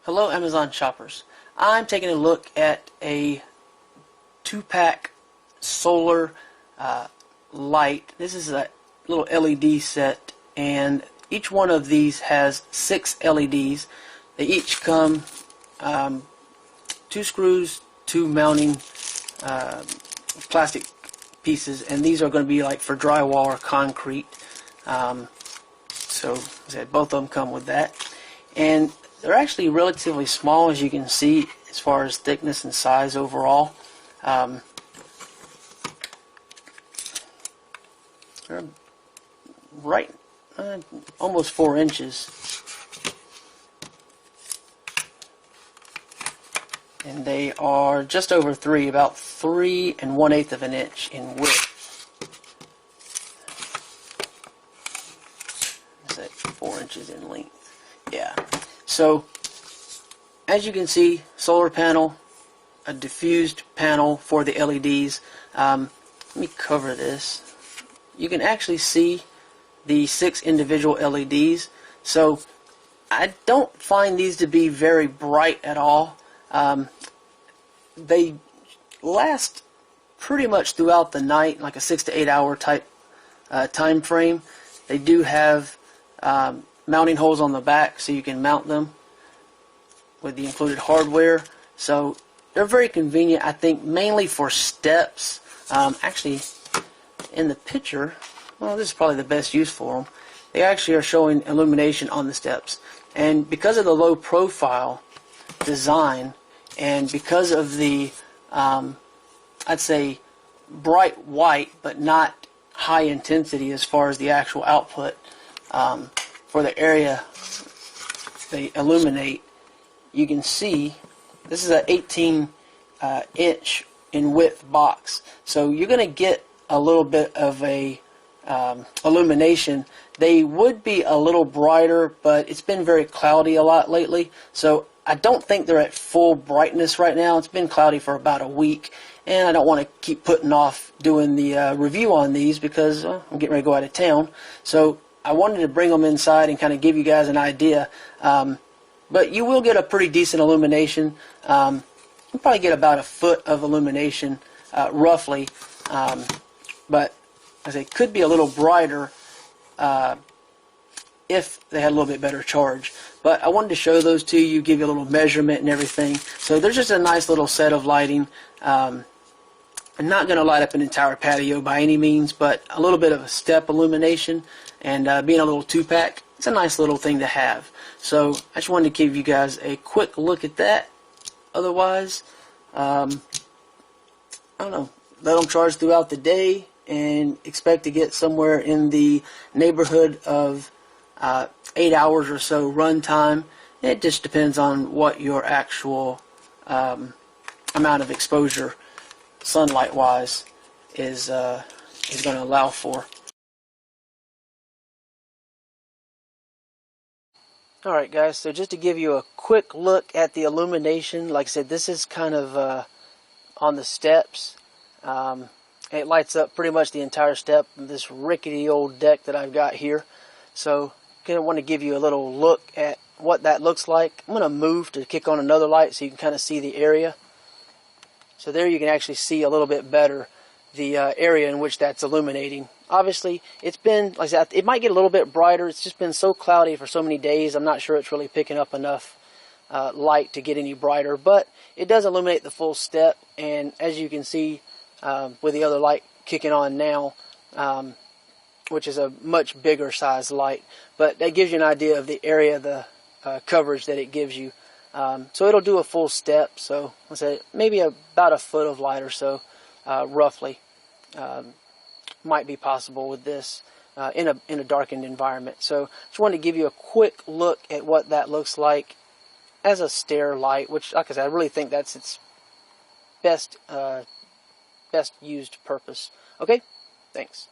Hello Amazon shoppers. I'm taking a look at a 2-pack solar light. This is a little LED set, and each one of these has 6 LEDs. They each come 2 screws, 2 mounting plastic pieces, and these are going to be like for drywall or concrete. So both of them come with that, and they're actually relatively small, as you can see, as far as thickness and size overall. They're right almost 4 inches, and they are just over 3, about 3 1/8 of an inch in width. Is that 4 inches in length? Yeah. So, as you can see, solar panel, a diffused panel for the LEDs. Let me cover this. You can actually see the 6 individual LEDs. So, I don't find these to be very bright at all. They last pretty much throughout the night, like a 6 to 8 hour type time frame. They do have mounting holes on the back, so you can mount them with the included hardware. So they're very convenient, I think, mainly for steps. Actually, in the picture, well, this is probably the best use for them. They actually are showing illumination on the steps, and because of the low profile design, and because of the I'd say bright white but not high intensity as far as the actual output, for the area they illuminate, you can see this is an 18 inch in width box, so you're going to get a little bit of a illumination. They would be a little brighter, but it's been very cloudy a lot lately, so I don't think they're at full brightness right now. It's been cloudy for about a week, and I don't want to keep putting off doing the review on these because I'm getting ready to go out of town. So I wanted to bring them inside and kind of give you guys an idea. But you will get a pretty decent illumination. You'll probably get about a foot of illumination, roughly. But as I say, could be a little brighter if they had a little bit better charge. But I wanted to show those to you, give you a little measurement and everything. So there's just a nice little set of lighting. I'm not going to light up an entire patio by any means, but a little bit of a step illumination, and being a little 2-pack, it's a nice little thing to have. So I just wanted to give you guys a quick look at that. Otherwise, I don't know, let them charge throughout the day and expect to get somewhere in the neighborhood of 8 hours or so run time. It just depends on what your actual amount of exposure sunlight wise is going to allow for. Alright guys, so just to give you a quick look at the illumination, like I said, this is kind of on the steps. It lights up pretty much the entire step of this rickety old deck that I've got here. So I want to give you a little look at what that looks like. I'm going to move to kick on another light so you can kind of see the area. So there you can actually see a little bit better the area in which that's illuminating. Obviously, it's been, like I said, it might get a little bit brighter. It's just been so cloudy for so many days. I'm not sure it's really picking up enough light to get any brighter, but it does illuminate the full step. And as you can see with the other light kicking on now, which is a much bigger size light, but that gives you an idea of the area, the coverage that it gives you. So it'll do a full step, so let's say maybe about a foot of light or so, roughly, might be possible with this in a darkened environment. So just wanted to give you a quick look at what that looks like as a stair light, which, like I said, I really think that's its best used purpose. Okay, thanks.